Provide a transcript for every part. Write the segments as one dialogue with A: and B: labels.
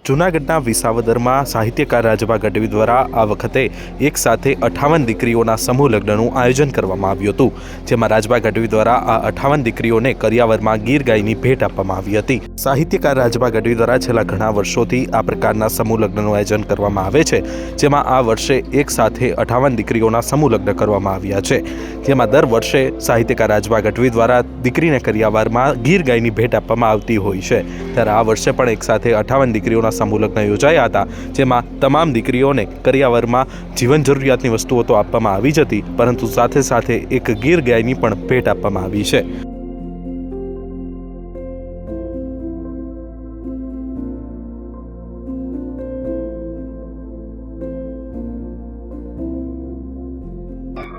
A: જૂનાગઢના વિસાવદરમાં સાહિત્યકાર રાજભા ગઢવી દ્વારા આ વખતે એક સાથે 58 દીકરીઓના સમૂહ લગ્નનું આયોજન કરવામાં આવ્યું હતું, જેમાં રાજભા ગઢવી દ્વારા આ 58 દીકરીઓને કરિયાવરમાં ગીર ગાયની ભેટ આપવામાં આવી હતી। સાહિત્યકાર રાજભા ગઢવી દ્વારા છેલ્લા ઘણા વર્ષોથી આ પ્રકારના સમૂહ લગ્નનું આયોજન કરવામાં આવે છે, જેમાં આ વર્ષે એક સાથે 58 દીકરીઓના સમૂહ લગ્ન કરવામાં આવ્યા છે, જેમાં દર વર્ષે સાહિત્યકાર રાજભા ગઢવી દ્વારા દીકરીને કરિયાવરમાં ગીર ગાયની ભેટ આપવામાં આવતી હોય છે, ત્યારે આ વર્ષે પણ એક સાથે 58 દીકરીઓના समूह लग्न योजाया था, जेमां तमाम दीकरीओने करियावરમાં जीवन जरूरियातनी वस्तुओं तो आपवामां आवी ज हती, परंतु साथे साथे एक गीर गायनी पण भेट आपवामां आवी छे।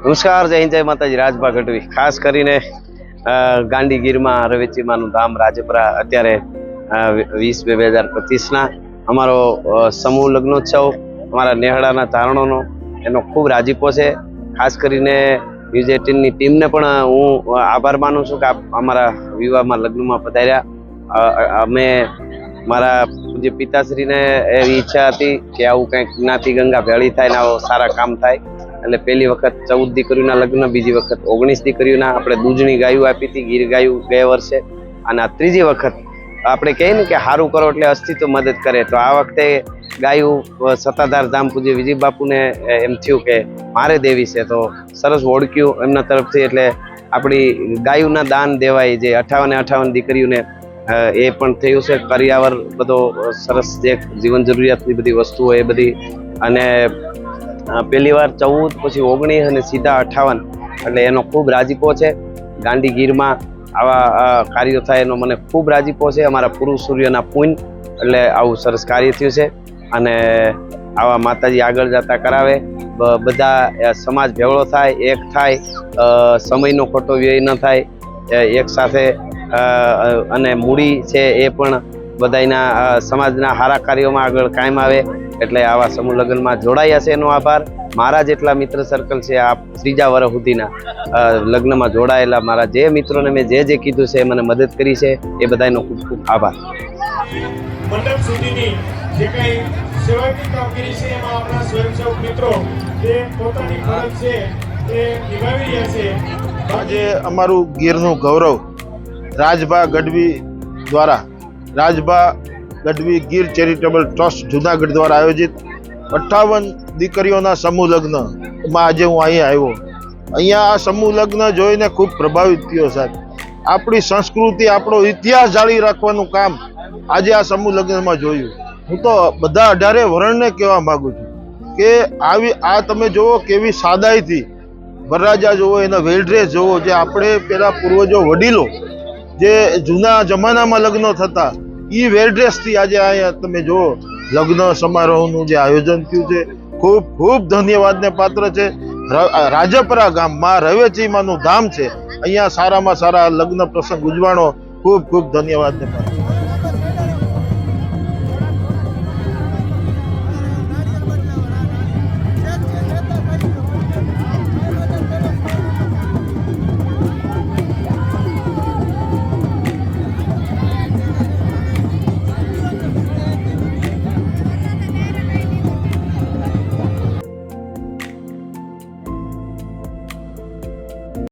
B: नमस्कार, जय हिंद, जय माताजी। राजभा गढ़वी खास करीने गांडीगीर में रवेचीमानुं धाम રાજપરા अत्यारे 20/2/2025 ना अमारो समूह लग्नोत्सव अमारा नेहड़ाना तारणोनो एनो खूब राजीपो छे। खास करीने न्यूज 18 नी टीम ने पण हूँ आभार मानु छुं कि अमारा विवाहमां लग्नमा पधार्या। अमे मारा पूज्य पिताश्री ने एवी इच्छा हती कि आवुं कंईक ज्ञाति गंगा भेळी थाय ने आवो सारा काम थाय, એટલે પહેલી વખત 14 દીકરીઓના લગ્ન, બીજી વખત 19 દીકરીઓના આપણે દૂધની ગાયું આપી હતી, ગીર ગાયું ગયા વર્ષે, અને આ ત્રીજી વખત આપણે કહીએ ને કે સારું કરો એટલે અસ્તિત્વ મદદ કરે, તો આ વખતે ગાયું સત્તાધાર ધામ પૂજ્ય વિજય બાપુને એમ થયું કે મારે દેવી છે, તો સરસ ઓળખ્યું એમના તરફથી, એટલે આપણી ગાયુંના દાન દેવાય જે 58 દીકરીઓને એ પણ થયું છે। કરિયાવર બધો સરસ જે જીવન જરૂરિયાતની બધી વસ્તુઓ એ બધી, અને પહેલી વાર 14 પછી 19 અને સીધા 58, એટલે એનો ખૂબ રાજીપો છે। ગાંડીગીરમાં આવા કાર્યો થાય એનો મને ખૂબ રાજીપો છે। અમારા પુરુષ સૂર્યના પુણ્ય એટલે આવું સરસ કાર્ય થયું છે, અને આવા માતાજી આગળ જતા કરાવે, બધા સમાજ ભેળો થાય, એક થાય, સમયનો ખોટો વ્યય ન થાય, એક સાથે અને મૂડી છે એ પણ બધાના સમાજના સારા કાર્યોમાં આગળ કાયમ આવે, એટલે આવા સમૂહ લગ્નમાં જોડાયા છે એનો આભાર। મારા જેટલા મિત્ર સર્કલ છે આ ત્રીજા વર્ષ સુધીના લગ્નમાં જોડાયેલા મારા જે મિત્રોને મેં જે કીધું છે મને મદદ કરી છે, એ બધાનો ખૂબ ખૂબ આભાર।
C: મંડપ સુધીની જે કંઈ સેવાકીય કામગીરી છે એમાં આપણા સ્વયંસેવક મિત્રો જે પોતાની ફરજ છે એ નિભાવી રહ્યા છે।
D: આજે અમારું ગીરનું ગૌરવ રાજભા ગઢવી દ્વારા રાજભા ગઢવી ગીર ચેરિટેબલ ટ્રસ્ટ જૂનાગઢ દ્વારા આયોજિત 58 દીકરીઓના સમૂહ લગ્નમાં આજે હું અહીંયા આવ્યો। અહીંયા આ સમૂહ લગ્ન જોઈને ખૂબ પ્રભાવિત થયો સાહેબ। આપણી સંસ્કૃતિ, આપણો ઇતિહાસ જાળવી રાખવાનું કામ આજે આ સમૂહ લગ્નમાં જોયું। હું તો બધા 18 વર્ણને કહેવા માંગુ છું કે આવી આ તમે જુઓ કેવી સાદાઈથી વરરાજા જુઓ, એના વેલડ્રેસ જુઓ, જે આપણે પેલા પૂર્વજો વડીલો જે જૂના જમાનામાં લગ્નો થતા એ વેલડ્રેસથી આજે અહીંયા તમે જુઓ લગ્ન સમારોહનું જે આયોજન થયું છે, ખૂબ ખૂબ ધન્યવાદને પાત્ર છે। રાજપરા ગામ માં રવેચીમાનું ધામ છે, અહીંયા સારામાં સારા લગ્ન પ્રસંગ ઉજવાણો ખૂબ ખૂબ ધન્યવાદને પાત્ર।